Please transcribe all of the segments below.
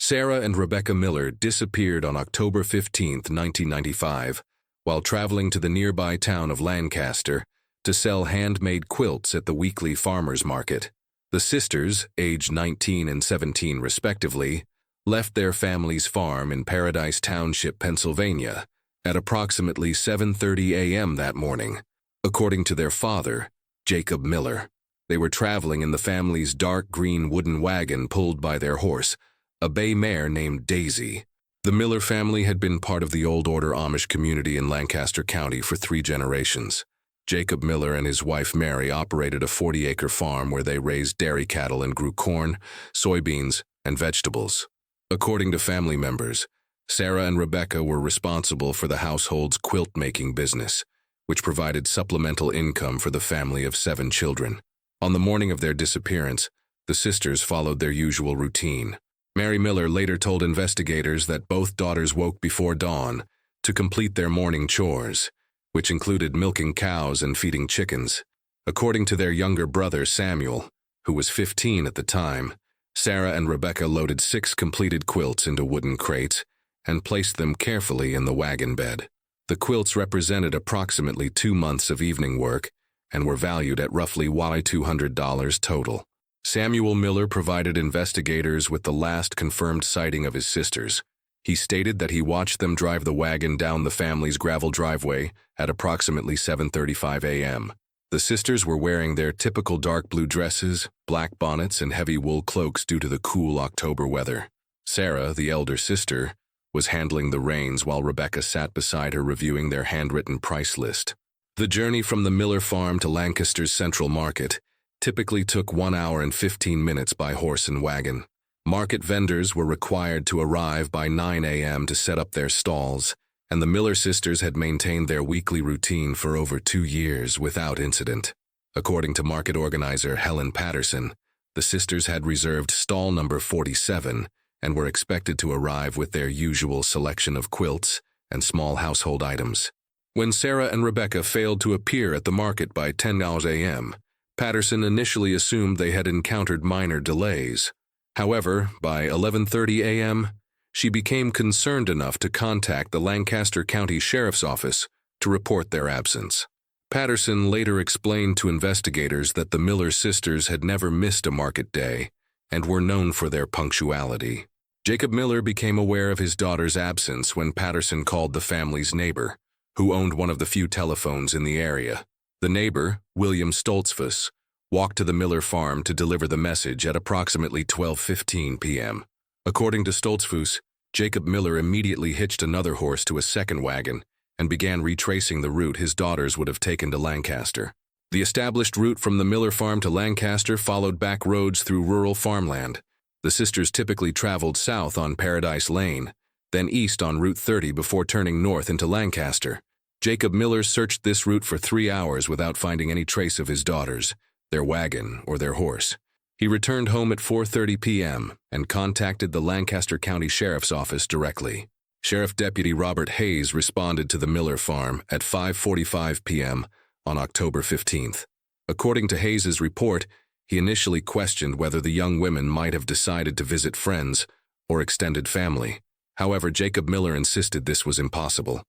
Sarah and Rebecca Miller disappeared on October 15, 1995, while traveling to the nearby town of Lancaster to sell handmade quilts at the weekly farmers market. The sisters, aged 19 and 17 respectively, left their family's farm in Paradise Township, Pennsylvania, at approximately 7:30 a.m. that morning. According to their father, Jacob Miller, they were traveling in the family's dark green wooden wagon pulled by their horse, a bay mare named Daisy. The Miller family had been part of the Old Order Amish community in Lancaster County for 3 generations. Jacob Miller and his wife Mary operated a 40-acre farm where they raised dairy cattle and grew corn, soybeans, and vegetables. According to family members, Sarah and Rebecca were responsible for the household's quilt-making business, which provided supplemental income for the family of 7 children. On the morning of their disappearance, the sisters followed their usual routine. Mary Miller later told investigators that both daughters woke before dawn to complete their morning chores, which included milking cows and feeding chickens. According to their younger brother Samuel, who was 15 at the time, Sarah and Rebecca loaded 6 completed quilts into wooden crates and placed them carefully in the wagon bed. The quilts represented approximately 2 months of evening work and were valued at roughly $200 total. Samuel Miller provided investigators with the last confirmed sighting of his sisters. He stated that he watched them drive the wagon down the family's gravel driveway at approximately 7:35 a.m. The sisters were wearing their typical dark blue dresses, black bonnets, and heavy wool cloaks due to the cool October weather. Sarah, the elder sister, was handling the reins while Rebecca sat beside her reviewing their handwritten price list. The journey from the Miller farm to Lancaster's Central Market typically took 1 hour and 15 minutes by horse and wagon. Market vendors were required to arrive by 9 a.m. to set up their stalls, and the Miller sisters had maintained their weekly routine for over 2 years without incident. According to market organizer Helen Patterson, the sisters had reserved stall number 47 and were expected to arrive with their usual selection of quilts and small household items. When Sarah and Rebecca failed to appear at the market by 10 a.m., Patterson initially assumed they had encountered minor delays. However, by 11:30 a.m., she became concerned enough to contact the Lancaster County Sheriff's Office to report their absence. Patterson later explained to investigators that the Miller sisters had never missed a market day and were known for their punctuality. Jacob Miller became aware of his daughter's absence when Patterson called the family's neighbor, who owned one of the few telephones in the area. The neighbor, William Stoltzfus, walked to the Miller farm to deliver the message at approximately 12:15 p.m. According to Stoltzfus, Jacob Miller immediately hitched another horse to a second wagon and began retracing the route his daughters would have taken to Lancaster. The established route from the Miller farm to Lancaster followed back roads through rural farmland. The sisters typically traveled south on Paradise Lane, then east on Route 30 before turning north into Lancaster. Jacob Miller searched this route for 3 hours without finding any trace of his daughters, their wagon, or their horse. He returned home at 4:30 p.m. and contacted the Lancaster County Sheriff's Office directly. Sheriff Deputy Robert Hayes responded to the Miller farm at 5:45 p.m. on October 15th. According to Hayes's report, he initially questioned whether the young women might have decided to visit friends or extended family. However, Jacob Miller insisted this was impossible,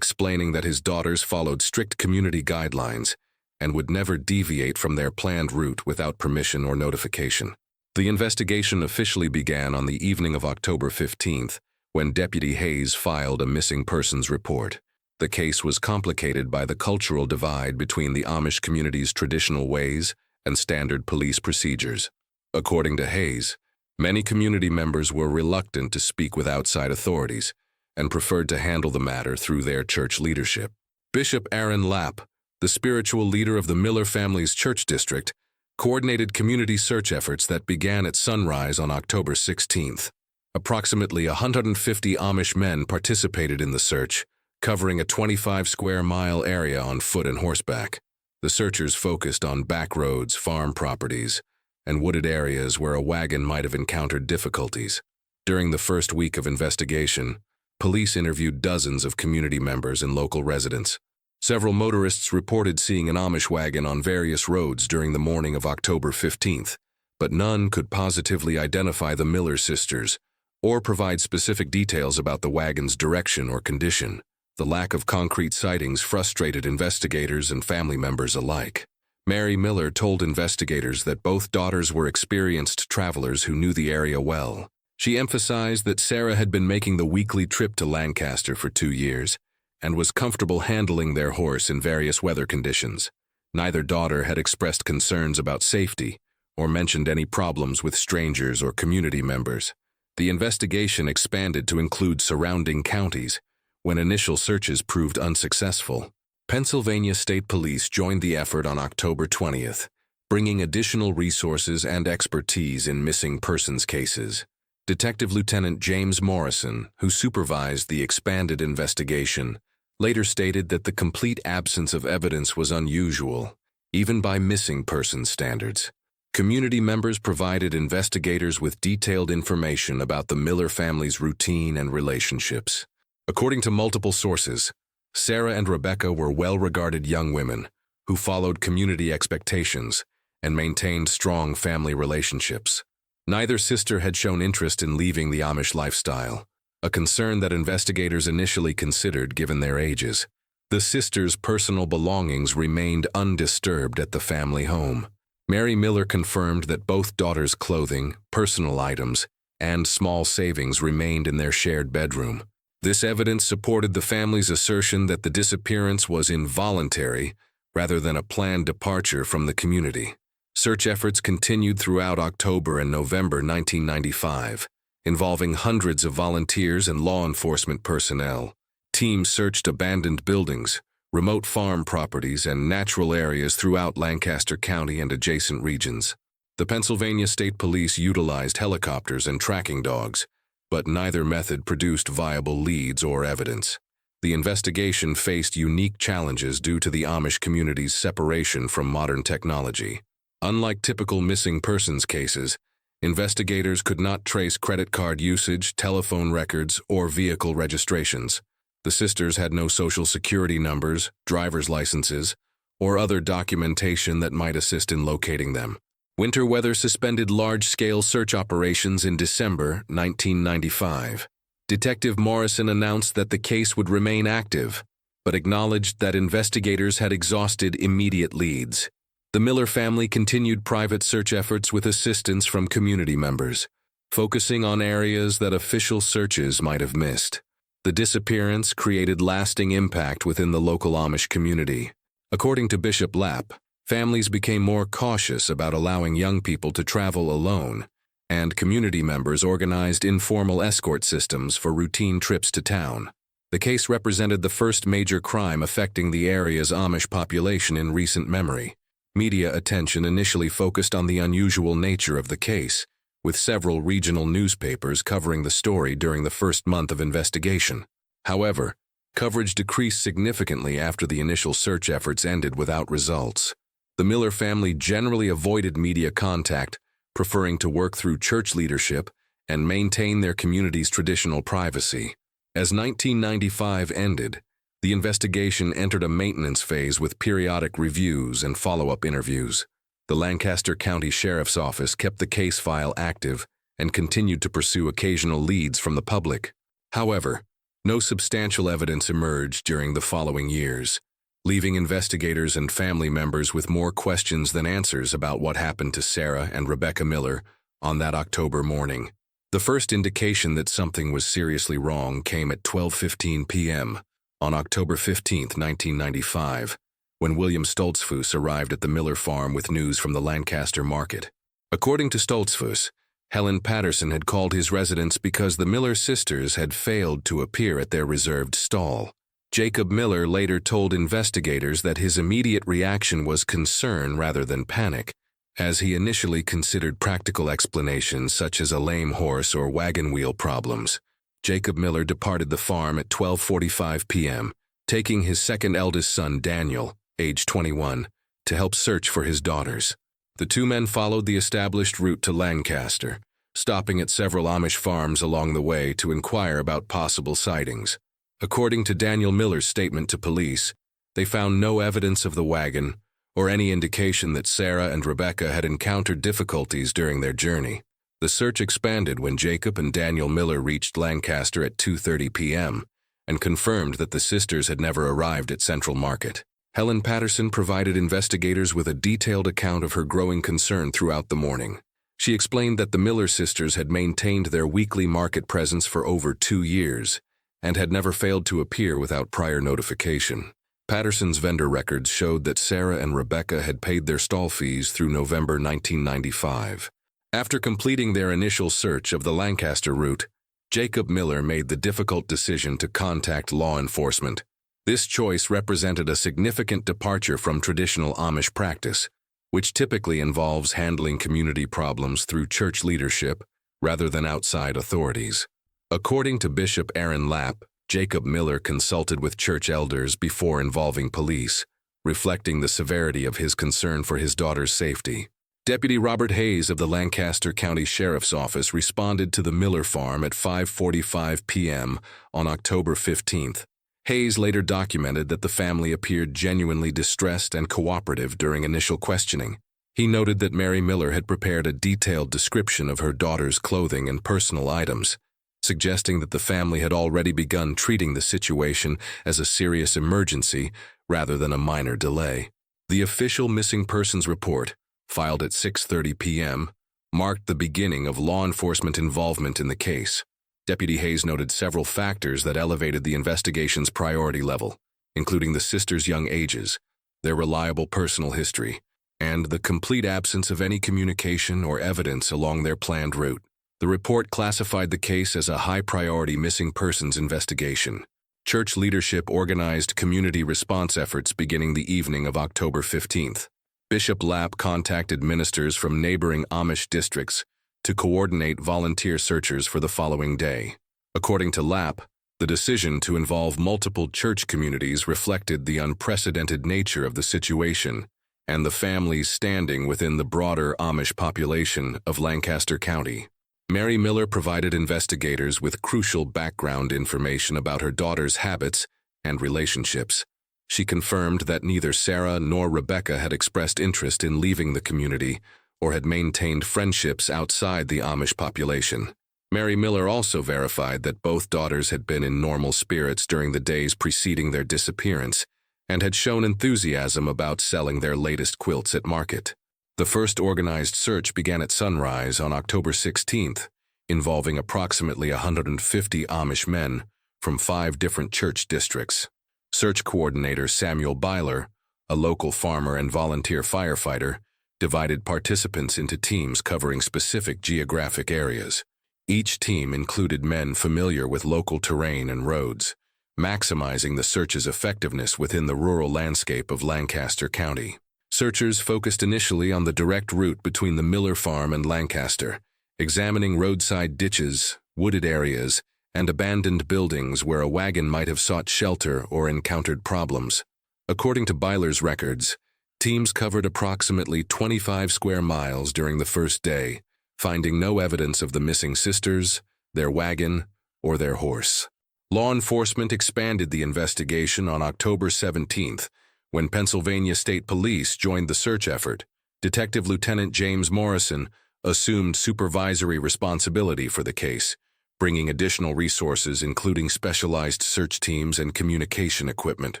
explaining that his daughters followed strict community guidelines and would never deviate from their planned route without permission or notification. The investigation officially began on the evening of October 15th, when Deputy Hayes filed a missing persons report. The case was complicated by the cultural divide between the Amish community's traditional ways and standard police procedures. According to Hayes, many community members were reluctant to speak with outside authorities and preferred to handle the matter through their church leadership. Bishop Aaron Lapp, the spiritual leader of the Miller family's church district, coordinated community search efforts that began at sunrise on October 16th. Approximately 150 Amish men participated in the search, covering a 25-square-mile area on foot and horseback. The searchers focused on back roads, farm properties, and wooded areas where a wagon might have encountered difficulties. During the first week of investigation, police interviewed dozens of community members and local residents. Several motorists reported seeing an Amish wagon on various roads during the morning of October 15th, but none could positively identify the Miller sisters or provide specific details about the wagon's direction or condition. The lack of concrete sightings frustrated investigators and family members alike. Mary Miller told investigators that both daughters were experienced travelers who knew the area well. She emphasized that Sarah had been making the weekly trip to Lancaster for 2 years and was comfortable handling their horse in various weather conditions. Neither daughter had expressed concerns about safety or mentioned any problems with strangers or community members. The investigation expanded to include surrounding counties when initial searches proved unsuccessful. Pennsylvania State Police joined the effort on October 20th, bringing additional resources and expertise in missing persons cases. Detective Lieutenant James Morrison, who supervised the expanded investigation, later stated that the complete absence of evidence was unusual, even by missing persons standards. Community members provided investigators with detailed information about the Miller family's routine and relationships. According to multiple sources, Sarah and Rebecca were well-regarded young women who followed community expectations and maintained strong family relationships. Neither sister had shown interest in leaving the Amish lifestyle, a concern that investigators initially considered given their ages. The sisters' personal belongings remained undisturbed at the family home. Mary Miller confirmed that both daughters' clothing, personal items, and small savings remained in their shared bedroom. This evidence supported the family's assertion that the disappearance was involuntary rather than a planned departure from the community. Search efforts continued throughout October and November 1995, involving hundreds of volunteers and law enforcement personnel. Teams searched abandoned buildings, remote farm properties, and natural areas throughout Lancaster County and adjacent regions. The Pennsylvania State Police utilized helicopters and tracking dogs, but neither method produced viable leads or evidence. The investigation faced unique challenges due to the Amish community's separation from modern technology. Unlike typical missing persons cases, investigators could not trace credit card usage, telephone records, or vehicle registrations. The sisters had no social security numbers, driver's licenses, or other documentation that might assist in locating them. Winter weather suspended large-scale search operations in December 1995. Detective Morrison announced that the case would remain active, but acknowledged that investigators had exhausted immediate leads. The Miller family continued private search efforts with assistance from community members, focusing on areas that official searches might have missed. The disappearance created lasting impact within the local Amish community. According to Bishop Lapp, families became more cautious about allowing young people to travel alone, and community members organized informal escort systems for routine trips to town. The case represented the first major crime affecting the area's Amish population in recent memory. Media attention initially focused on the unusual nature of the case, with several regional newspapers covering the story during the first month of investigation. However, coverage decreased significantly after the initial search efforts ended without results. The Miller family generally avoided media contact, preferring to work through church leadership and maintain their community's traditional privacy. As 1995 ended, the investigation entered a maintenance phase with periodic reviews and follow-up interviews. The Lancaster County Sheriff's Office kept the case file active and continued to pursue occasional leads from the public. However, no substantial evidence emerged during the following years, leaving investigators and family members with more questions than answers about what happened to Sarah and Rebecca Miller on that October morning. The first indication that something was seriously wrong came at 12:15 p.m. on October 15, 1995, when William Stoltzfus arrived at the Miller farm with news from the Lancaster market. According to Stoltzfus, Helen Patterson had called his residence because the Miller sisters had failed to appear at their reserved stall. Jacob Miller later told investigators that his immediate reaction was concern rather than panic, as he initially considered practical explanations such as a lame horse or wagon wheel problems. Jacob Miller departed the farm at 12:45 p.m., taking his second eldest son, Daniel, age 21, to help search for his daughters. The two men followed the established route to Lancaster, stopping at several Amish farms along the way to inquire about possible sightings. According to Daniel Miller's statement to police, they found no evidence of the wagon or any indication that Sarah and Rebecca had encountered difficulties during their journey. The search expanded when Jacob and Daniel Miller reached Lancaster at 2:30 p.m. and confirmed that the sisters had never arrived at Central Market. Helen Patterson provided investigators with a detailed account of her growing concern throughout the morning. She explained that the Miller sisters had maintained their weekly market presence for over 2 years and had never failed to appear without prior notification. Patterson's vendor records showed that Sarah and Rebecca had paid their stall fees through November 1995. After completing their initial search of the Lancaster route, Jacob Miller made the difficult decision to contact law enforcement. This choice represented a significant departure from traditional Amish practice, which typically involves handling community problems through church leadership rather than outside authorities. According to Bishop Aaron Lapp, Jacob Miller consulted with church elders before involving police, reflecting the severity of his concern for his daughter's safety. Deputy Robert Hayes of the Lancaster County Sheriff's Office responded to the Miller farm at 5:45 p.m. on October 15th. Hayes later documented that the family appeared genuinely distressed and cooperative during initial questioning. He noted that Mary Miller had prepared a detailed description of her daughter's clothing and personal items, suggesting that the family had already begun treating the situation as a serious emergency rather than a minor delay. The official missing persons report, filed at 6:30 p.m., marked the beginning of law enforcement involvement in the case. Deputy Hayes noted several factors that elevated the investigation's priority level, including the sisters' young ages, their reliable personal history, and the complete absence of any communication or evidence along their planned route. The report classified the case as a high-priority missing persons investigation. Church leadership organized community response efforts beginning the evening of October 15th. Bishop Lapp contacted ministers from neighboring Amish districts to coordinate volunteer searchers for the following day. According to Lapp, the decision to involve multiple church communities reflected the unprecedented nature of the situation and the family's standing within the broader Amish population of Lancaster County. Mary Miller provided investigators with crucial background information about her daughter's habits and relationships. She confirmed that neither Sarah nor Rebecca had expressed interest in leaving the community or had maintained friendships outside the Amish population. Mary Miller also verified that both daughters had been in normal spirits during the days preceding their disappearance and had shown enthusiasm about selling their latest quilts at market. The first organized search began at sunrise on October 16th, involving approximately 150 Amish men from 5 different church districts. Search coordinator Samuel Byler, a local farmer and volunteer firefighter, divided participants into teams covering specific geographic areas. Each team included men familiar with local terrain and roads, maximizing the search's effectiveness within the rural landscape of Lancaster County. Searchers focused initially on the direct route between the Miller farm and Lancaster, examining roadside ditches, wooded areas, and abandoned buildings where a wagon might have sought shelter or encountered problems. According to Byler's records, teams covered approximately 25 square miles during the first day, finding no evidence of the missing sisters, their wagon, or their horse. Law enforcement expanded the investigation on October 17th, when Pennsylvania State Police joined the search effort. Detective Lieutenant James Morrison assumed supervisory responsibility for the case, bringing additional resources including specialized search teams and communication equipment.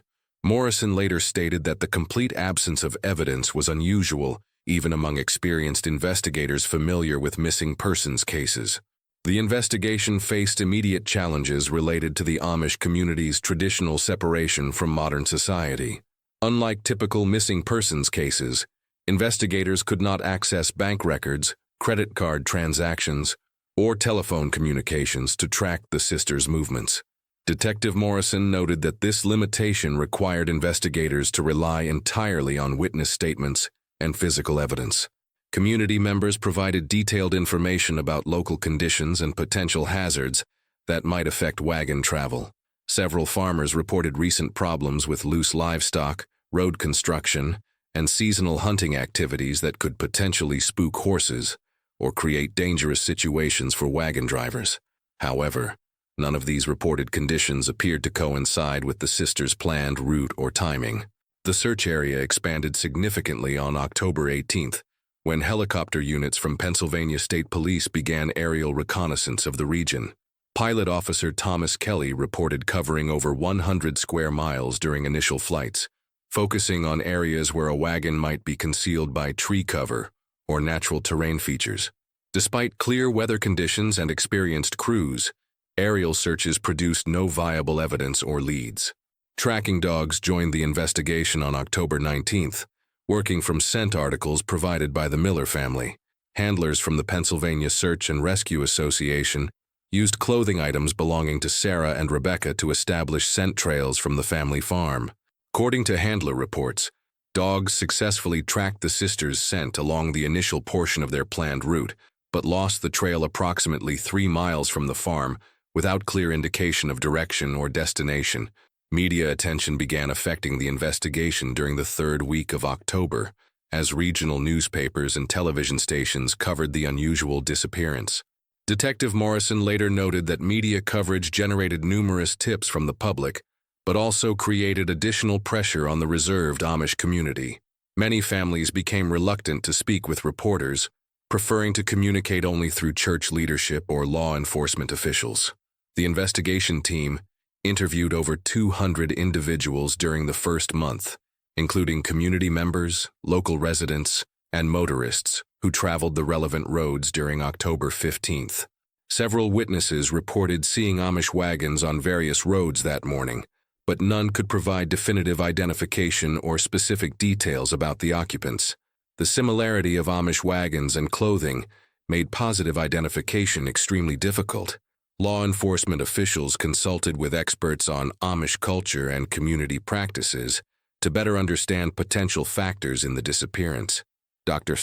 Morrison later stated that the complete absence of evidence was unusual, even among experienced investigators familiar with missing persons cases. The investigation faced immediate challenges related to the Amish community's traditional separation from modern society. Unlike typical missing persons cases, investigators could not access bank records, credit card transactions, or telephone communications to track the sisters' movements. Detective Morrison noted that this limitation required investigators to rely entirely on witness statements and physical evidence. Community members provided detailed information about local conditions and potential hazards that might affect wagon travel. Several farmers reported recent problems with loose livestock, road construction, and seasonal hunting activities that could potentially spook horses or create dangerous situations for wagon drivers. However, none of these reported conditions appeared to coincide with the sisters' planned route or timing. The search area expanded significantly on October 18th, when helicopter units from Pennsylvania State Police began aerial reconnaissance of the region. Pilot Officer Thomas Kelly reported covering over 100 square miles during initial flights, focusing on areas where a wagon might be concealed by tree cover or natural terrain features. Despite clear weather conditions and experienced crews, aerial searches produced no viable evidence or leads. Tracking dogs joined the investigation on October 19th, working from scent articles provided by the Miller family. Handlers from the Pennsylvania Search and Rescue Association used clothing items belonging to Sarah and Rebecca to establish scent trails from the family farm. According to handler reports, dogs successfully tracked the sisters' scent along the initial portion of their planned route, but lost the trail approximately 3 miles from the farm without clear indication of direction or destination. Media attention began affecting the investigation during the 3rd week of October, as regional newspapers and television stations covered the unusual disappearance. Detective Morrison later noted that media coverage generated numerous tips from the public, but also created additional pressure on the reserved Amish community. Many families became reluctant to speak with reporters, preferring to communicate only through church leadership or law enforcement officials. The investigation team interviewed over 200 individuals during the first month, including community members, local residents, and motorists who traveled the relevant roads during October 15th. Several witnesses reported seeing Amish wagons on various roads that morning, but none could provide definitive identification or specific details about the occupants. The similarity of Amish wagons and clothing made positive identification extremely difficult. Law enforcement officials consulted with experts on Amish culture and community practices to better understand potential factors in the disappearance. Dr.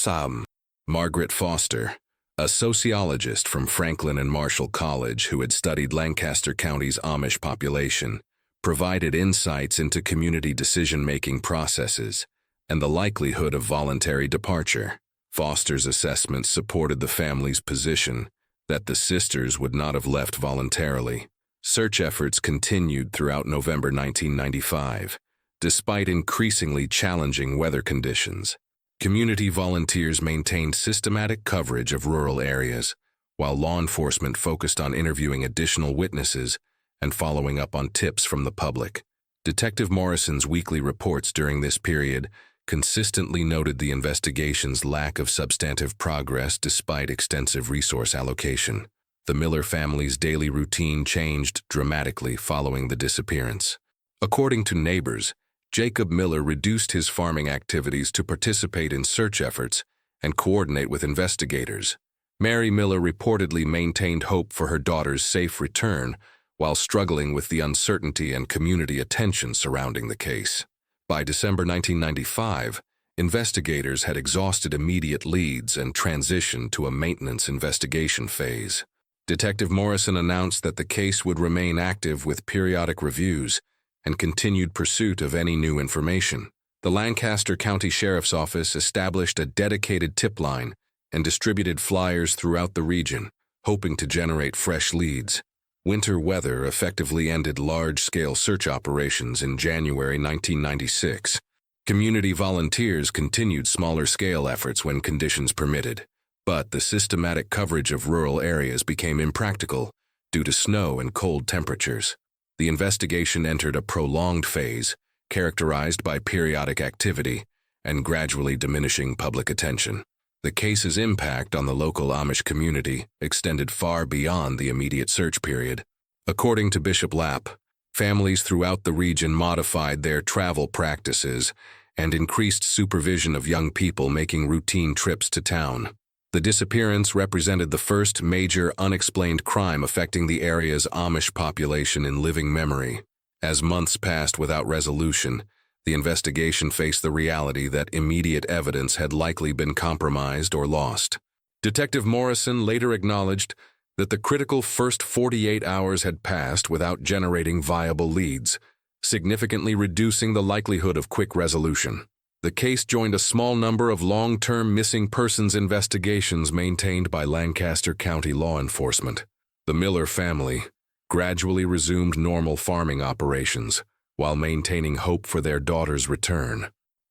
Margaret Foster, a sociologist from Franklin and Marshall College who had studied Lancaster County's Amish population, provided insights into community decision-making processes and the likelihood of voluntary departure. Foster's assessment supported the family's position that the sisters would not have left voluntarily. Search efforts continued throughout November 1995, despite increasingly challenging weather conditions. Community volunteers maintained systematic coverage of rural areas, while law enforcement focused on interviewing additional witnesses and following up on tips from the public. Detective Morrison's weekly reports during this period consistently noted the investigation's lack of substantive progress despite extensive resource allocation. The Miller family's daily routine changed dramatically following the disappearance. According to neighbors, Jacob Miller reduced his farming activities to participate in search efforts and coordinate with investigators. Mary Miller reportedly maintained hope for her daughter's safe return while struggling with the uncertainty and community attention surrounding the case. By December 1995, investigators had exhausted immediate leads and transitioned to a maintenance investigation phase. Detective Morrison announced that the case would remain active with periodic reviews and continued pursuit of any new information. The Lancaster County Sheriff's Office established a dedicated tip line and distributed flyers throughout the region, hoping to generate fresh leads. Winter weather effectively ended large-scale search operations in January 1996. Community volunteers continued smaller-scale efforts when conditions permitted, but the systematic coverage of rural areas became impractical due to snow and cold temperatures. The investigation entered a prolonged phase, characterized by periodic activity and gradually diminishing public attention. The case's impact on the local Amish community extended far beyond the immediate search period. According to Bishop Lapp, families throughout the region modified their travel practices and increased supervision of young people making routine trips to town. The disappearance represented the first major unexplained crime affecting the area's Amish population in living memory. As months passed without resolution, the investigation faced the reality that immediate evidence had likely been compromised or lost. Detective Morrison later acknowledged that the critical first 48 hours had passed without generating viable leads, significantly reducing the likelihood of quick resolution. The case joined a small number of long-term missing persons investigations maintained by Lancaster County law enforcement. The Miller family gradually resumed normal farming operations while maintaining hope for their daughter's return.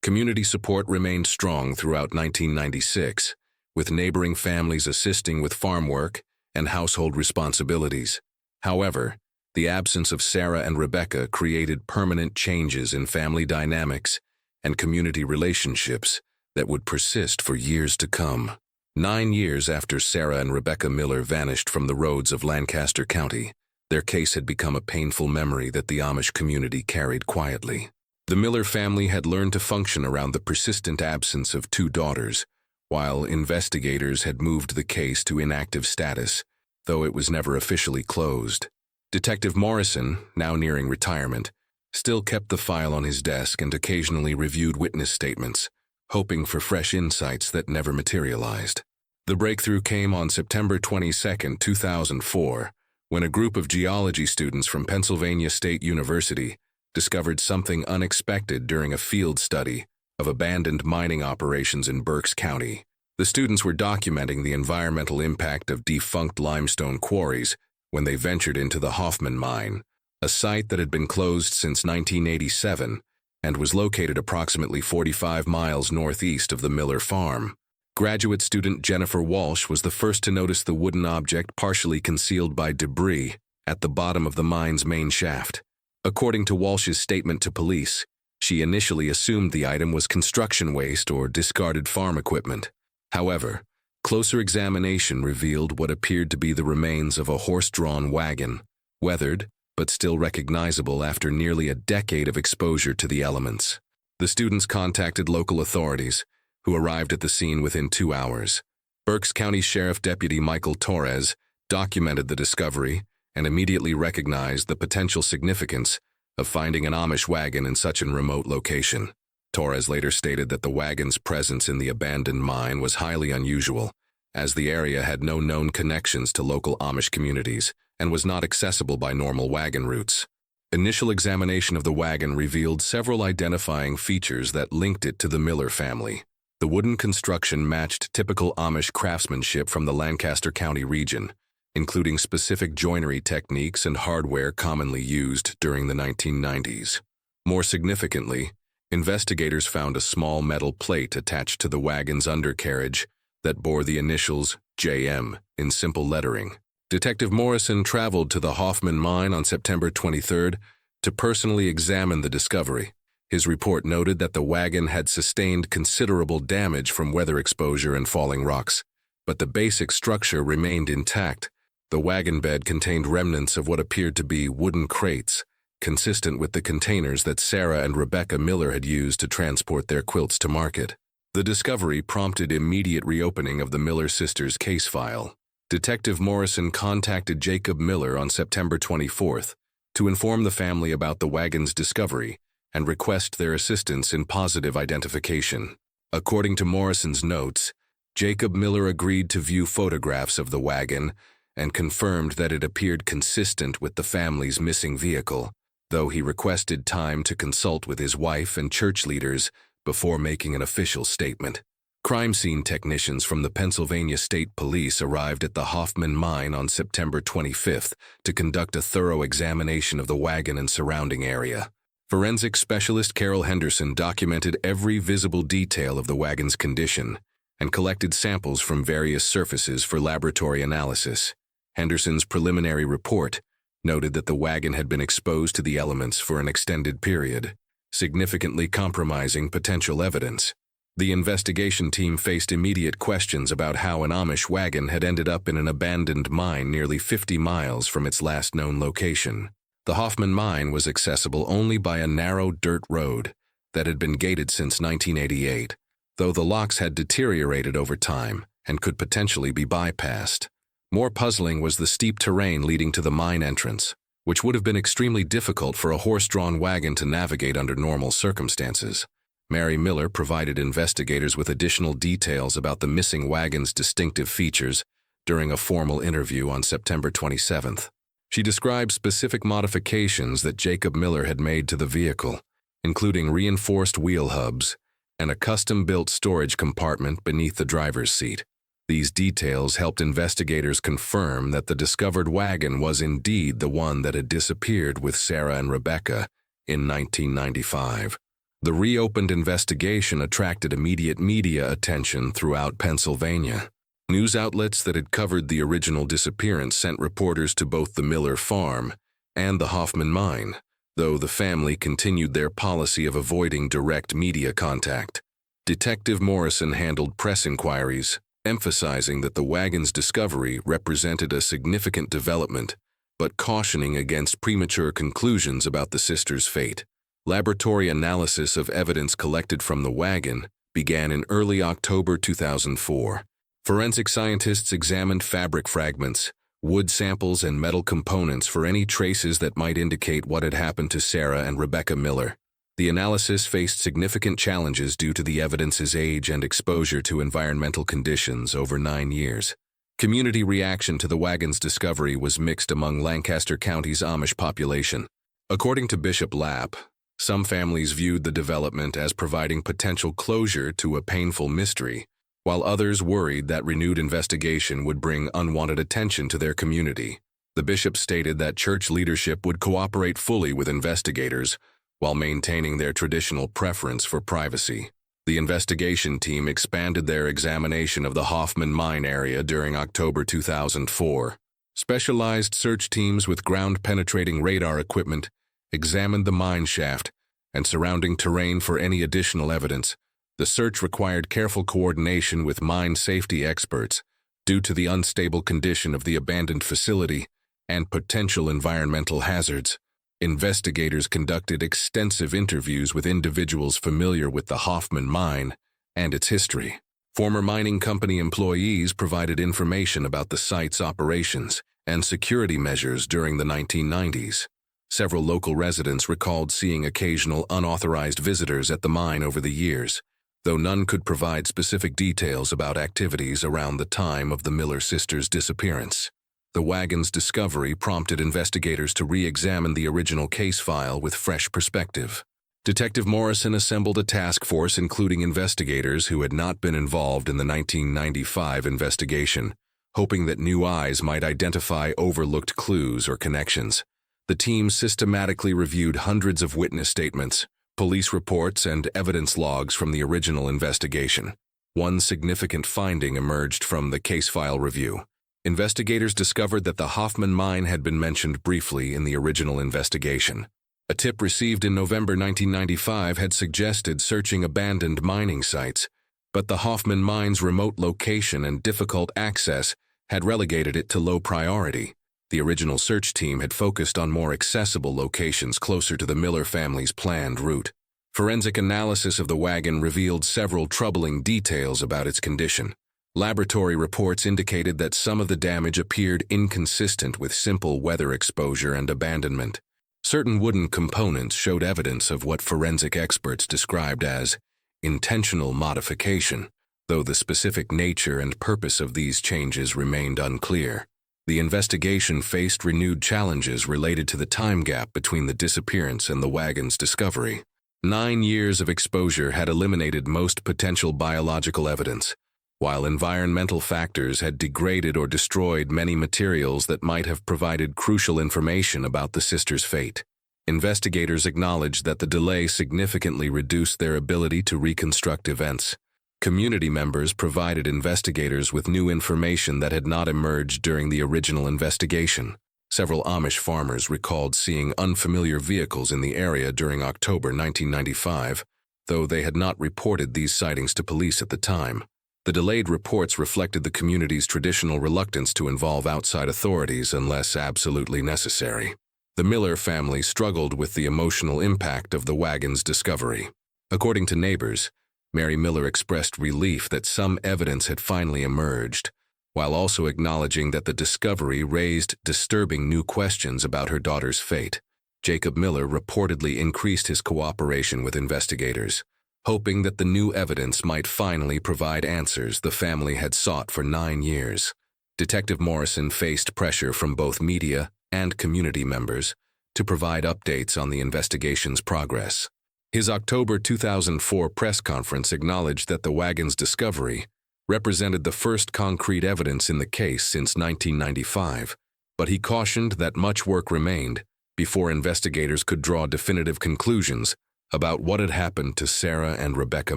Community support remained strong throughout 1996, with neighboring families assisting with farm work and household responsibilities. However, the absence of Sarah and Rebecca created permanent changes in family dynamics and community relationships that would persist for years to come. 9 years after Sarah and Rebecca Miller vanished from the roads of Lancaster County, their case had become a painful memory that the Amish community carried quietly. The Miller family had learned to function around the persistent absence of 2 daughters, while investigators had moved the case to inactive status, though it was never officially closed. Detective Morrison, now nearing retirement, still kept the file on his desk and occasionally reviewed witness statements, hoping for fresh insights that never materialized. The breakthrough came on September 22, 2004, when a group of geology students from Pennsylvania State University discovered something unexpected during a field study of abandoned mining operations in Berks County. The students were documenting the environmental impact of defunct limestone quarries when they ventured into the Hoffman Mine, a site that had been closed since 1987 and was located approximately 45 miles northeast of the Miller farm. Graduate student Jennifer Walsh was the first to notice the wooden object partially concealed by debris at the bottom of the mine's main shaft. According to Walsh's statement to police, she initially assumed the item was construction waste or discarded farm equipment. However, closer examination revealed what appeared to be the remains of a horse-drawn wagon, weathered but still recognizable after nearly a decade of exposure to the elements. The students contacted local authorities, who arrived at the scene within 2 hours. Berks County Sheriff Deputy Michael Torres documented the discovery and immediately recognized the potential significance of finding an Amish wagon in such a remote location. Torres later stated that the wagon's presence in the abandoned mine was highly unusual, as the area had no known connections to local Amish communities and was not accessible by normal wagon routes. Initial examination of the wagon revealed several identifying features that linked it to the Miller family. The wooden construction matched typical Amish craftsmanship from the Lancaster County region, including specific joinery techniques and hardware commonly used during the 1990s. More significantly, investigators found a small metal plate attached to the wagon's undercarriage that bore the initials JM in simple lettering. Detective Morrison traveled to the Hoffman Mine on September 23rd to personally examine the discovery. His report noted that the wagon had sustained considerable damage from weather exposure and falling rocks, but the basic structure remained intact. The wagon bed contained remnants of what appeared to be wooden crates, consistent with the containers that Sarah and Rebecca Miller had used to transport their quilts to market. The discovery prompted immediate reopening of the Miller sisters' case file. Detective Morrison contacted Jacob Miller on September 24th to inform the family about the wagon's discovery and request their assistance in positive identification. According to Morrison's notes, Jacob Miller agreed to view photographs of the wagon and confirmed that it appeared consistent with the family's missing vehicle, though he requested time to consult with his wife and church leaders before making an official statement. Crime scene technicians from the Pennsylvania State Police arrived at the Hoffman Mine on September 25th to conduct a thorough examination of the wagon and surrounding area. Forensic specialist Carol Henderson documented every visible detail of the wagon's condition and collected samples from various surfaces for laboratory analysis. Henderson's preliminary report noted that the wagon had been exposed to the elements for an extended period, significantly compromising potential evidence. The investigation team faced immediate questions about how an Amish wagon had ended up in an abandoned mine nearly 50 miles from its last known location. The Hoffman Mine was accessible only by a narrow dirt road that had been gated since 1988, though the locks had deteriorated over time and could potentially be bypassed. More puzzling was the steep terrain leading to the mine entrance, which would have been extremely difficult for a horse-drawn wagon to navigate under normal circumstances. Mary Miller provided investigators with additional details about the missing wagon's distinctive features during a formal interview on September 27th. She described specific modifications that Jacob Miller had made to the vehicle, including reinforced wheel hubs and a custom-built storage compartment beneath the driver's seat. These details helped investigators confirm that the discovered wagon was indeed the one that had disappeared with Sarah and Rebecca in 1995. The reopened investigation attracted immediate media attention throughout Pennsylvania. News outlets that had covered the original disappearance sent reporters to both the Miller farm and the Hoffman mine, though the family continued their policy of avoiding direct media contact. Detective Morrison handled press inquiries, emphasizing that the Wagon's discovery represented a significant development, but cautioning against premature conclusions about the sisters' fate. Laboratory analysis of evidence collected from the Wagon began in early October 2004. Forensic scientists examined fabric fragments, wood samples, and metal components for any traces that might indicate what had happened to Sarah and Rebecca Miller. The analysis faced significant challenges due to the evidence's age and exposure to environmental conditions over 9 years. Community reaction to the Wagon's discovery was mixed among Lancaster County's Amish population. According to Bishop Lapp, some families viewed the development as providing potential closure to a painful mystery, while others worried that renewed investigation would bring unwanted attention to their community. The bishop stated that church leadership would cooperate fully with investigators while maintaining their traditional preference for privacy. The investigation team expanded their examination of the Hoffman mine area during October 2004. Specialized search teams with ground-penetrating radar equipment examined the mine shaft and surrounding terrain for any additional evidence. The search required careful coordination with mine safety experts due to the unstable condition of the abandoned facility and potential environmental hazards. Investigators conducted extensive interviews with individuals familiar with the Hoffman mine and its history. Former mining company employees provided information about the site's operations and security measures during the 1990s. Several local residents recalled seeing occasional unauthorized visitors at the mine over the years, though none could provide specific details about activities around the time of the Miller sisters' disappearance. The Wagon's discovery prompted investigators to re-examine the original case file with fresh perspective. Detective Morrison assembled a task force including investigators who had not been involved in the 1995 investigation, hoping that new eyes might identify overlooked clues or connections. The team systematically reviewed hundreds of witness statements, police reports, and evidence logs from the original investigation. One significant finding emerged from the case file review. Investigators discovered that the Hoffman mine had been mentioned briefly in the original investigation. A tip received in November 1995 had suggested searching abandoned mining sites, but the Hoffman mine's remote location and difficult access had relegated it to low priority. The original search team had focused on more accessible locations closer to the Miller family's planned route. Forensic analysis of the Wagon revealed several troubling details about its condition. Laboratory reports indicated that some of the damage appeared inconsistent with simple weather exposure and abandonment. Certain wooden components showed evidence of what forensic experts described as intentional modification, though the specific nature and purpose of these changes remained unclear. The investigation faced renewed challenges related to the time gap between the disappearance and the Wagon's discovery. 9 years of exposure had eliminated most potential biological evidence, while environmental factors had degraded or destroyed many materials that might have provided crucial information about the sisters' fate. Investigators acknowledged that the delay significantly reduced their ability to reconstruct events. Community members provided investigators with new information that had not emerged during the original investigation. Several Amish farmers recalled seeing unfamiliar vehicles in the area during October 1995, though they had not reported these sightings to police at the time. The delayed reports reflected the community's traditional reluctance to involve outside authorities unless absolutely necessary. The Miller family struggled with the emotional impact of the Wagon's discovery. According to neighbors, Mary Miller expressed relief that some evidence had finally emerged, while also acknowledging that the discovery raised disturbing new questions about her daughter's fate. Jacob Miller reportedly increased his cooperation with investigators, hoping that the new evidence might finally provide answers the family had sought for 9 years. Detective Morrison faced pressure from both media and community members to provide updates on the investigation's progress. His October 2004 press conference acknowledged that the Wagon's discovery represented the first concrete evidence in the case since 1995, but he cautioned that much work remained before investigators could draw definitive conclusions about what had happened to Sarah and Rebecca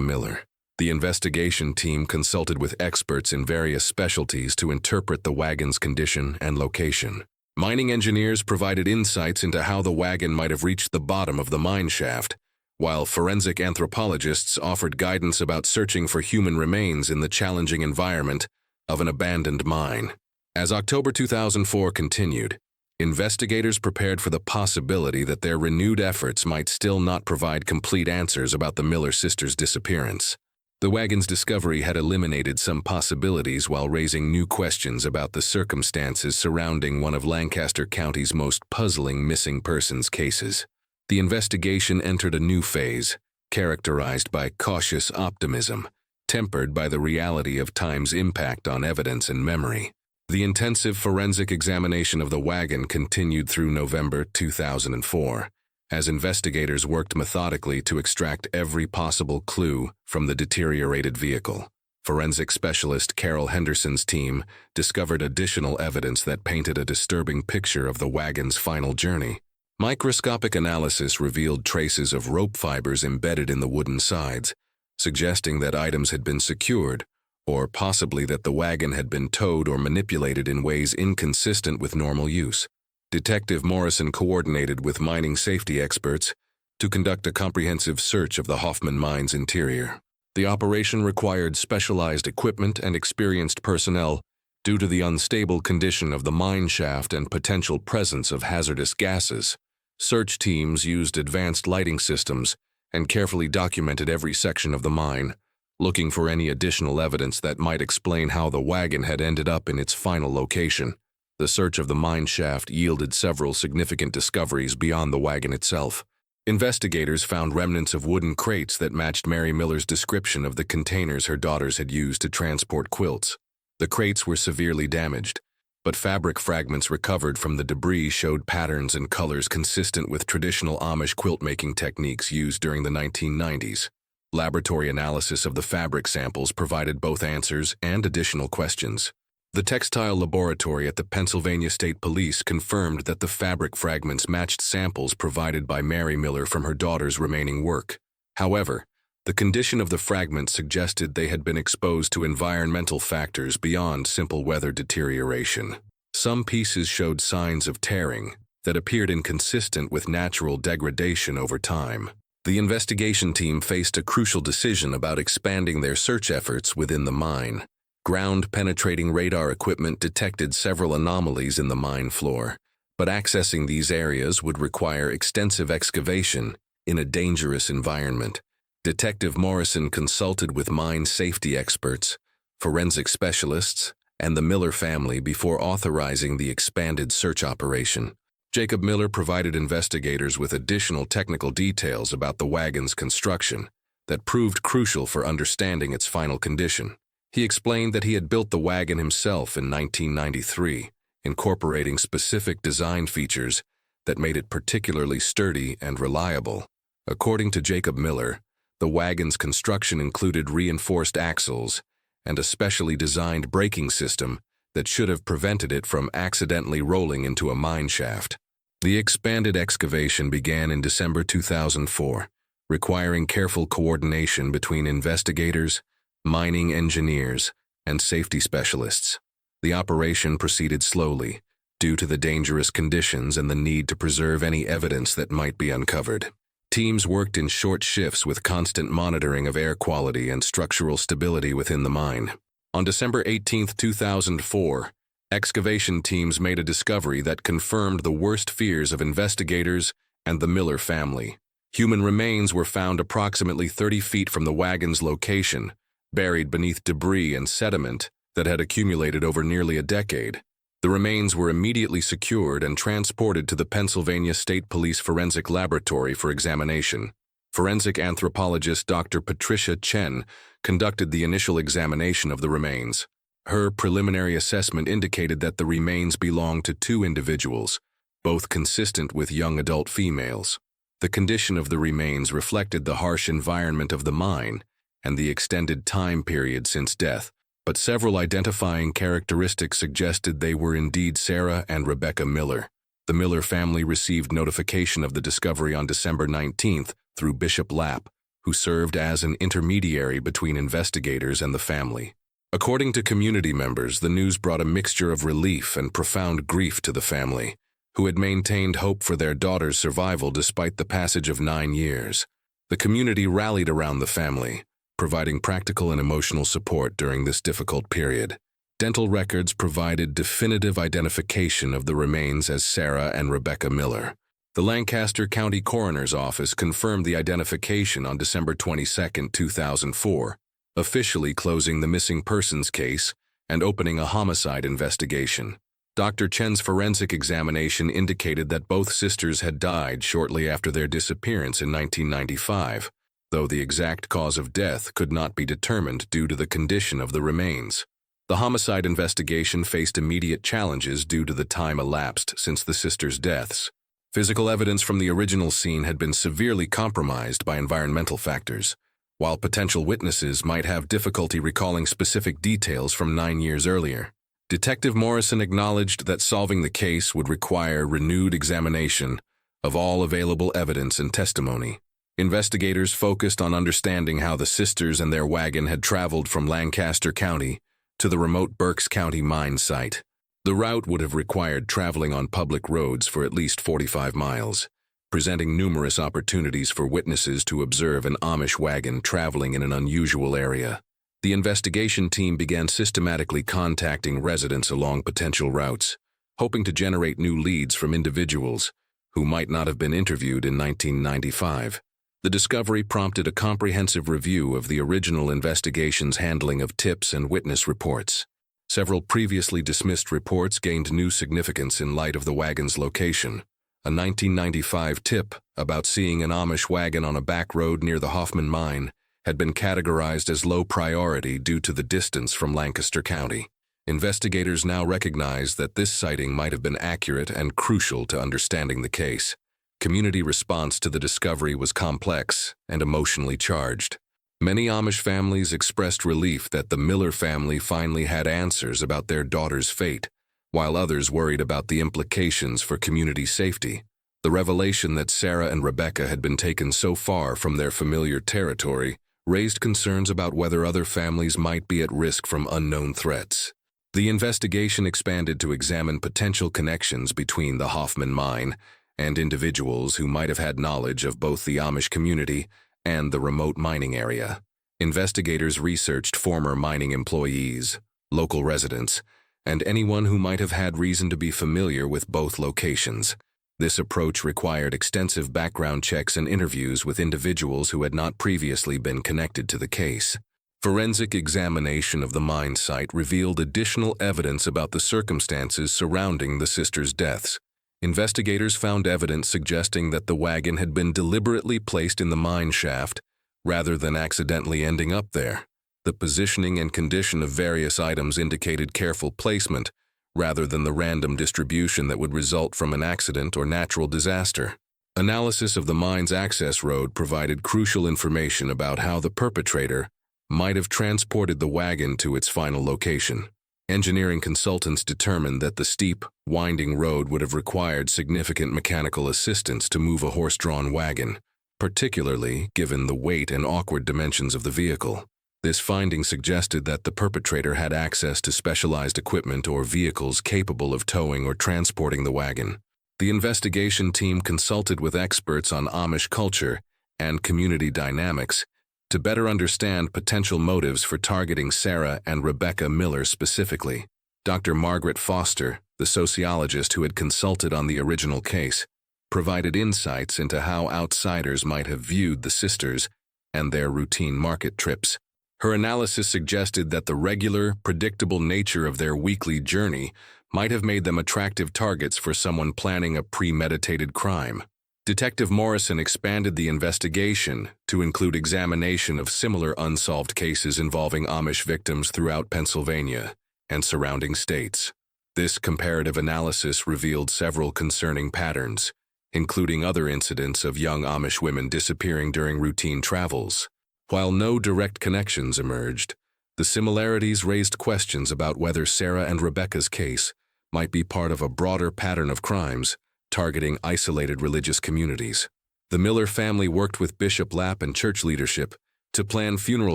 Miller. The investigation team consulted with experts in various specialties to interpret the wagon's condition and location. Mining engineers provided insights into how the wagon might have reached the bottom of the mine shaft, while forensic anthropologists offered guidance about searching for human remains in the challenging environment of an abandoned mine. As October 2004 continued, investigators prepared for the possibility that their renewed efforts might still not provide complete answers about the Miller sisters' disappearance. The wagon's discovery had eliminated some possibilities while raising new questions about the circumstances surrounding one of Lancaster County's most puzzling missing persons cases. The investigation entered a new phase, characterized by cautious optimism, tempered by the reality of time's impact on evidence and memory. The intensive forensic examination of the wagon continued through November 2004, as investigators worked methodically to extract every possible clue from the deteriorated vehicle. Forensic specialist Carol Henderson's team discovered additional evidence that painted a disturbing picture of the wagon's final journey. Microscopic analysis revealed traces of rope fibers embedded in the wooden sides, suggesting that items had been secured, or possibly that the wagon had been towed or manipulated in ways inconsistent with normal use. Detective Morrison coordinated with mining safety experts to conduct a comprehensive search of the Hoffman mine's interior. The operation required specialized equipment and experienced personnel due to the unstable condition of the mine shaft and potential presence of hazardous gases. Search teams used advanced lighting systems and carefully documented every section of the mine, looking for any additional evidence that might explain how the wagon had ended up in its final location. The search of the mine shaft yielded several significant discoveries beyond the wagon itself. Investigators found remnants of wooden crates that matched Mary Miller's description of the containers her daughters had used to transport quilts. The crates were severely damaged, but fabric fragments recovered from the debris showed patterns and colors consistent with traditional Amish quilt-making techniques used during the 1990s. Laboratory analysis of the fabric samples provided both answers and additional questions. The textile laboratory at the Pennsylvania State Police confirmed that the fabric fragments matched samples provided by Mary Miller from her daughter's remaining work. However, the condition of the fragments suggested they had been exposed to environmental factors beyond simple weather deterioration. Some pieces showed signs of tearing that appeared inconsistent with natural degradation over time. The investigation team faced a crucial decision about expanding their search efforts within the mine. Ground-penetrating radar equipment detected several anomalies in the mine floor, but accessing these areas would require extensive excavation in a dangerous environment. Detective Morrison consulted with mine safety experts, forensic specialists, and the Miller family before authorizing the expanded search operation. Jacob Miller provided investigators with additional technical details about the wagon's construction that proved crucial for understanding its final condition. He explained that he had built the wagon himself in 1993, incorporating specific design features that made it particularly sturdy and reliable. According to Jacob Miller, the wagon's construction included reinforced axles and a specially designed braking system that should have prevented it from accidentally rolling into a mine shaft. The expanded excavation began in December 2004, requiring careful coordination between investigators, mining engineers, and safety specialists. The operation proceeded slowly, due to the dangerous conditions and the need to preserve any evidence that might be uncovered. Teams worked in short shifts with constant monitoring of air quality and structural stability within the mine. On December 18, 2004, excavation teams made a discovery that confirmed the worst fears of investigators and the Miller family. Human remains were found approximately 30 feet from the wagon's location, buried beneath debris and sediment that had accumulated over nearly a decade. The remains were immediately secured and transported to the Pennsylvania State Police Forensic Laboratory for examination. Forensic anthropologist Dr. Patricia Chen conducted the initial examination of the remains. Her preliminary assessment indicated that the remains belonged to two individuals, both consistent with young adult females. The condition of the remains reflected the harsh environment of the mine and the extended time period since death, but several identifying characteristics suggested they were indeed Sarah and Rebecca Miller. The Miller family received notification of the discovery on December 19th, through Bishop Lapp, who served as an intermediary between investigators and the family. According to community members, the news brought a mixture of relief and profound grief to the family, who had maintained hope for their daughter's survival despite the passage of 9 years. The community rallied around the family, providing practical and emotional support during this difficult period. Dental records provided definitive identification of the remains as Sarah and Rebecca Miller. The Lancaster County Coroner's Office confirmed the identification on December 22, 2004, officially closing the missing persons case and opening a homicide investigation. Dr. Chen's forensic examination indicated that both sisters had died shortly after their disappearance in 1995, though the exact cause of death could not be determined due to the condition of the remains. The homicide investigation faced immediate challenges due to the time elapsed since the sisters' deaths. Physical evidence from the original scene had been severely compromised by environmental factors, while potential witnesses might have difficulty recalling specific details from 9 years earlier. Detective Morrison acknowledged that solving the case would require renewed examination of all available evidence and testimony. Investigators focused on understanding how the sisters and their wagon had traveled from Lancaster County to the remote Berks County mine site. The route would have required traveling on public roads for at least 45 miles, presenting numerous opportunities for witnesses to observe an Amish wagon traveling in an unusual area. The investigation team began systematically contacting residents along potential routes, hoping to generate new leads from individuals who might not have been interviewed in 1995. The discovery prompted a comprehensive review of the original investigation's handling of tips and witness reports. Several previously dismissed reports gained new significance in light of the wagon's location. A 1995 tip about seeing an Amish wagon on a back road near the Hoffman mine had been categorized as low priority due to the distance from Lancaster County. Investigators now recognize that this sighting might have been accurate and crucial to understanding the case. Community response to the discovery was complex and emotionally charged. Many Amish families expressed relief that the Miller family finally had answers about their daughter's fate, while others worried about the implications for community safety. The revelation that Sarah and Rebecca had been taken so far from their familiar territory raised concerns about whether other families might be at risk from unknown threats. The investigation expanded to examine potential connections between the Hoffman mine and individuals who might have had knowledge of both the Amish community and the remote mining area. Investigators researched former mining employees, local residents, and anyone who might have had reason to be familiar with both locations. This approach required extensive background checks and interviews with individuals who had not previously been connected to the case. Forensic examination of the mine site revealed additional evidence about the circumstances surrounding the sisters' deaths. Investigators found evidence suggesting that the wagon had been deliberately placed in the mine shaft rather than accidentally ending up there. The positioning and condition of various items indicated careful placement rather than the random distribution that would result from an accident or natural disaster. Analysis of the mine's access road provided crucial information about how the perpetrator might have transported the wagon to its final location. Engineering consultants determined that the steep, winding road would have required significant mechanical assistance to move a horse-drawn wagon, particularly given the weight and awkward dimensions of the vehicle. This finding suggested that the perpetrator had access to specialized equipment or vehicles capable of towing or transporting the wagon. The investigation team consulted with experts on Amish culture and community dynamics to better understand potential motives for targeting Sarah and Rebecca Miller specifically. Dr. Margaret Foster, the sociologist who had consulted on the original case, provided insights into how outsiders might have viewed the sisters and their routine market trips. Her analysis suggested that the regular, predictable nature of their weekly journey might have made them attractive targets for someone planning a premeditated crime. Detective Morrison expanded the investigation to include examination of similar unsolved cases involving Amish victims throughout Pennsylvania and surrounding states. This comparative analysis revealed several concerning patterns, including other incidents of young Amish women disappearing during routine travels. While no direct connections emerged, the similarities raised questions about whether Sarah and Rebecca's case might be part of a broader pattern of crimes targeting isolated religious communities. The Miller family worked with Bishop Lapp and church leadership to plan funeral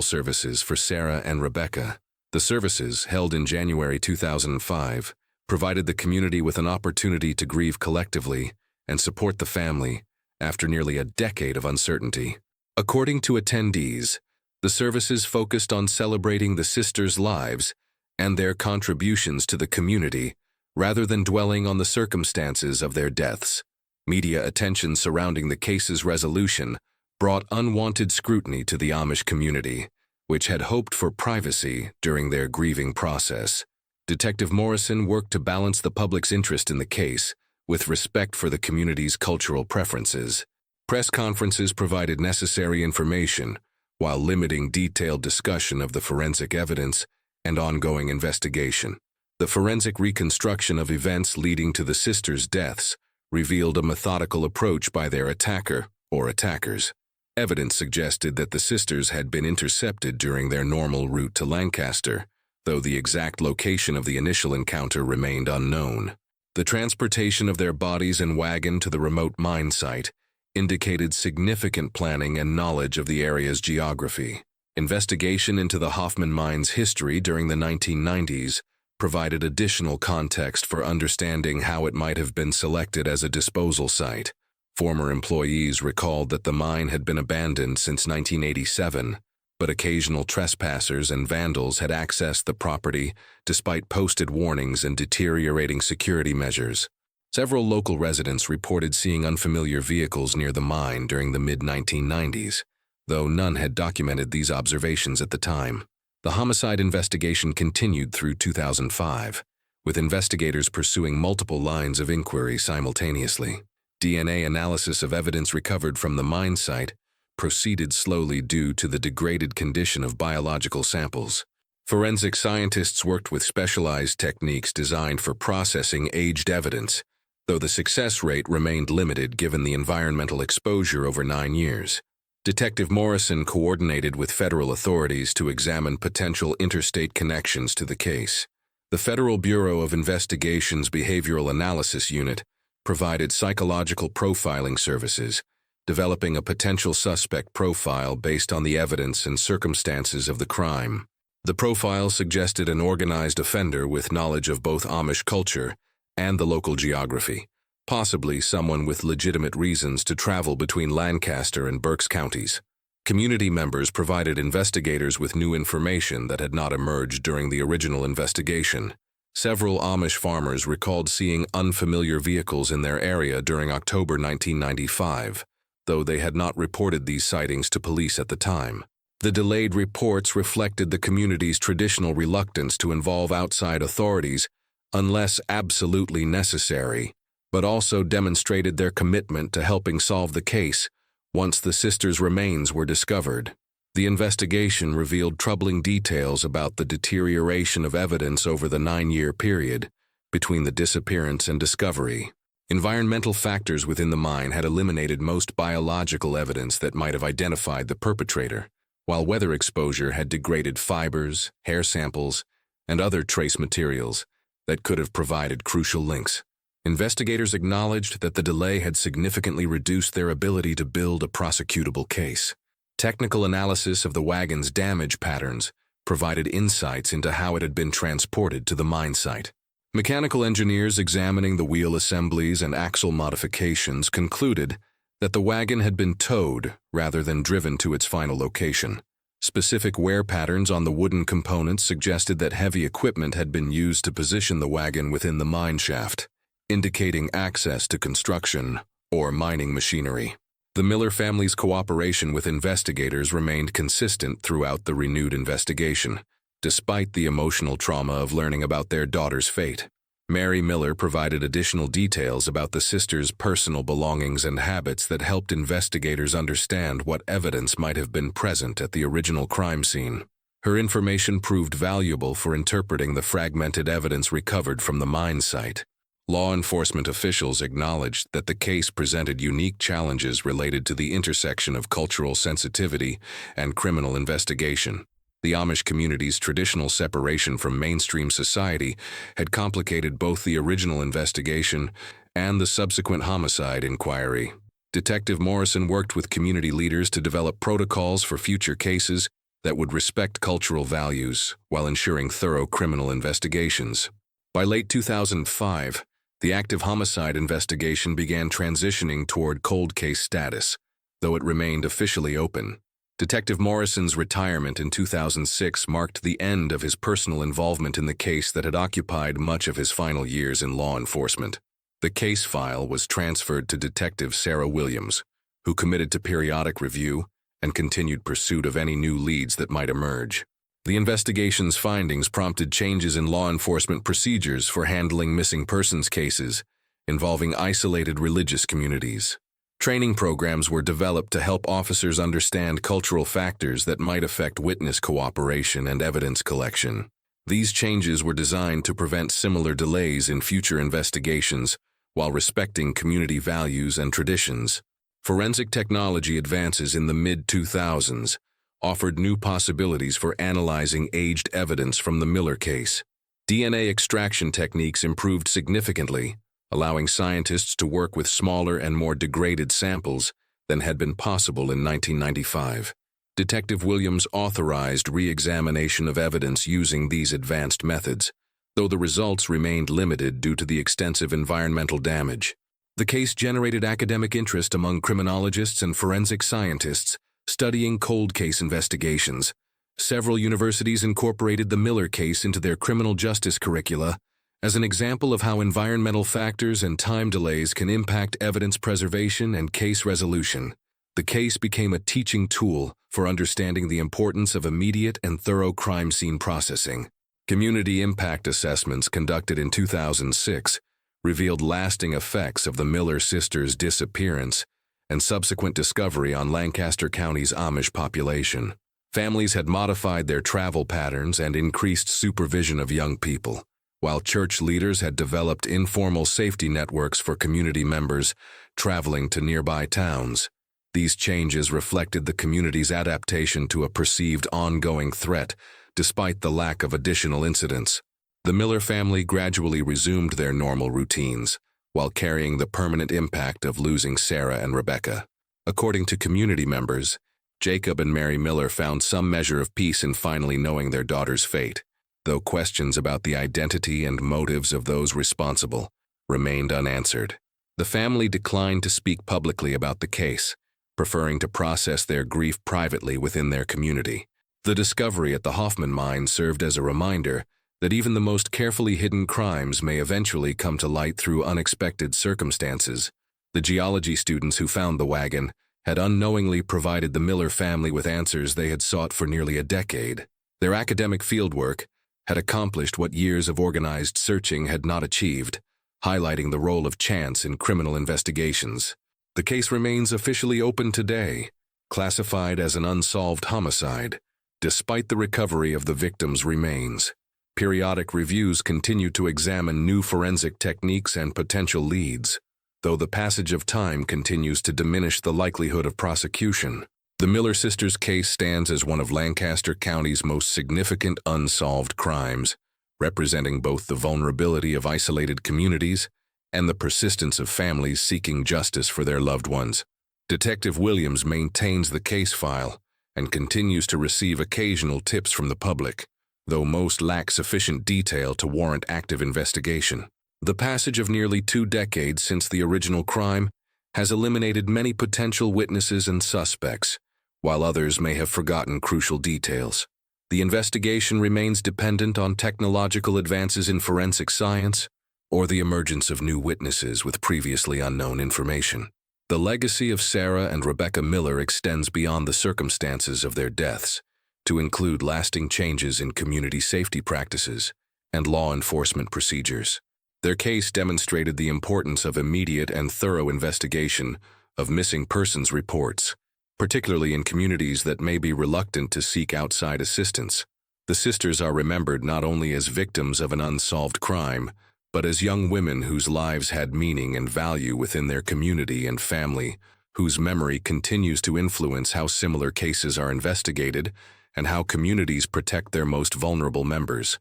services for Sarah and Rebecca. The services, held in January 2005, provided the community with an opportunity to grieve collectively and support the family after nearly a decade of uncertainty. According to attendees, the services focused on celebrating the sisters' lives and their contributions to the community rather than dwelling on the circumstances of their deaths. Media attention surrounding the case's resolution brought unwanted scrutiny to the Amish community, which had hoped for privacy during their grieving process. Detective Morrison worked to balance the public's interest in the case with respect for the community's cultural preferences. Press conferences provided necessary information while limiting detailed discussion of the forensic evidence and ongoing investigation. The forensic reconstruction of events leading to the sisters' deaths revealed a methodical approach by their attacker or attackers. Evidence suggested that the sisters had been intercepted during their normal route to Lancaster, though the exact location of the initial encounter remained unknown. The transportation of their bodies in Wagon to the remote mine site indicated significant planning and knowledge of the area's geography. Investigation into the Hoffman mine's history during the 1990s provided additional context for understanding how it might have been selected as a disposal site. Former employees recalled that the mine had been abandoned since 1987, but occasional trespassers and vandals had accessed the property despite posted warnings and deteriorating security measures. Several local residents reported seeing unfamiliar vehicles near the mine during the mid-1990s, though none had documented these observations at the time. The homicide investigation continued through 2005, with investigators pursuing multiple lines of inquiry simultaneously. DNA analysis of evidence recovered from the mine site proceeded slowly due to the degraded condition of biological samples. Forensic scientists worked with specialized techniques designed for processing aged evidence, though the success rate remained limited given the environmental exposure over 9 years. Detective Morrison coordinated with federal authorities to examine potential interstate connections to the case. The Federal Bureau of Investigation's Behavioral Analysis Unit provided psychological profiling services, developing a potential suspect profile based on the evidence and circumstances of the crime. The profile suggested an organized offender with knowledge of both Amish culture and the local geography, possibly someone with legitimate reasons to travel between Lancaster and Berks counties. Community members provided investigators with new information that had not emerged during the original investigation. Several Amish farmers recalled seeing unfamiliar vehicles in their area during October 1995, though they had not reported these sightings to police at the time. The delayed reports reflected the community's traditional reluctance to involve outside authorities unless absolutely necessary, but also demonstrated their commitment to helping solve the case once the sisters' remains were discovered. The investigation revealed troubling details about the deterioration of evidence over the 9-year period between the disappearance and discovery. Environmental factors within the mine had eliminated most biological evidence that might have identified the perpetrator, while weather exposure had degraded fibers, hair samples, and other trace materials that could have provided crucial links. Investigators acknowledged that the delay had significantly reduced their ability to build a prosecutable case. Technical analysis of the wagon's damage patterns provided insights into how it had been transported to the mine site. Mechanical engineers examining the wheel assemblies and axle modifications concluded that the wagon had been towed rather than driven to its final location. Specific wear patterns on the wooden components suggested that heavy equipment had been used to position the wagon within the mine shaft, indicating access to construction or mining machinery. The Miller family's cooperation with investigators remained consistent throughout the renewed investigation, despite the emotional trauma of learning about their daughter's fate. Mary Miller provided additional details about the sisters' personal belongings and habits that helped investigators understand what evidence might have been present at the original crime scene. Her information proved valuable for interpreting the fragmented evidence recovered from the mine site. Law enforcement officials acknowledged that the case presented unique challenges related to the intersection of cultural sensitivity and criminal investigation. The Amish community's traditional separation from mainstream society had complicated both the original investigation and the subsequent homicide inquiry. Detective Morrison worked with community leaders to develop protocols for future cases that would respect cultural values while ensuring thorough criminal investigations. By late 2005, the active homicide investigation began transitioning toward cold case status, though it remained officially open. Detective Morrison's retirement in 2006 marked the end of his personal involvement in the case that had occupied much of his final years in law enforcement. The case file was transferred to Detective Sarah Williams, who committed to periodic review and continued pursuit of any new leads that might emerge. The investigation's findings prompted changes in law enforcement procedures for handling missing persons cases involving isolated religious communities. Training programs were developed to help officers understand cultural factors that might affect witness cooperation and evidence collection. These changes were designed to prevent similar delays in future investigations while respecting community values and traditions. Forensic technology advances in the mid-2000s offered new possibilities for analyzing aged evidence from the Miller case. DNA extraction techniques improved significantly, allowing scientists to work with smaller and more degraded samples than had been possible in 1995. Detective Williams authorized re-examination of evidence using these advanced methods, though the results remained limited due to the extensive environmental damage. The case generated academic interest among criminologists and forensic scientists studying cold case investigations. Several universities incorporated the Miller case into their criminal justice curricula as an example of how environmental factors and time delays can impact evidence preservation and case resolution. The case became a teaching tool for understanding the importance of immediate and thorough crime scene processing. Community impact assessments conducted in 2006 revealed lasting effects of the Miller sisters' disappearance and subsequent discovery on Lancaster County's Amish population. Families had modified their travel patterns and increased supervision of young people, while church leaders had developed informal safety networks for community members traveling to nearby towns. These changes reflected the community's adaptation to a perceived ongoing threat, despite the lack of additional incidents. The Miller family gradually resumed their normal routines, while carrying the permanent impact of losing Sarah and Rebecca. According to community members, Jacob and Mary Miller found some measure of peace in finally knowing their daughter's fate, though questions about the identity and motives of those responsible remained unanswered. The family declined to speak publicly about the case, preferring to process their grief privately within their community. The discovery at the Hoffman mine served as a reminder that even the most carefully hidden crimes may eventually come to light through unexpected circumstances. The geology students who found the wagon had unknowingly provided the Miller family with answers they had sought for nearly a decade. Their academic fieldwork had accomplished what years of organized searching had not achieved, highlighting the role of chance in criminal investigations. The case remains officially open today, classified as an unsolved homicide, despite the recovery of the victim's remains. Periodic reviews continue to examine new forensic techniques and potential leads, though the passage of time continues to diminish the likelihood of prosecution. The Miller sisters' case stands as one of Lancaster County's most significant unsolved crimes, representing both the vulnerability of isolated communities and the persistence of families seeking justice for their loved ones. Detective Williams maintains the case file and continues to receive occasional tips from the public, though most lack sufficient detail to warrant active investigation. The passage of nearly 2 decades since the original crime has eliminated many potential witnesses and suspects, while others may have forgotten crucial details. The investigation remains dependent on technological advances in forensic science or the emergence of new witnesses with previously unknown information. The legacy of Sarah and Rebecca Miller extends beyond the circumstances of their deaths to include lasting changes in community safety practices and law enforcement procedures. Their case demonstrated the importance of immediate and thorough investigation of missing persons reports, particularly in communities that may be reluctant to seek outside assistance. The sisters are remembered not only as victims of an unsolved crime, but as young women whose lives had meaning and value within their community and family, whose memory continues to influence how similar cases are investigated and how communities protect their most vulnerable members.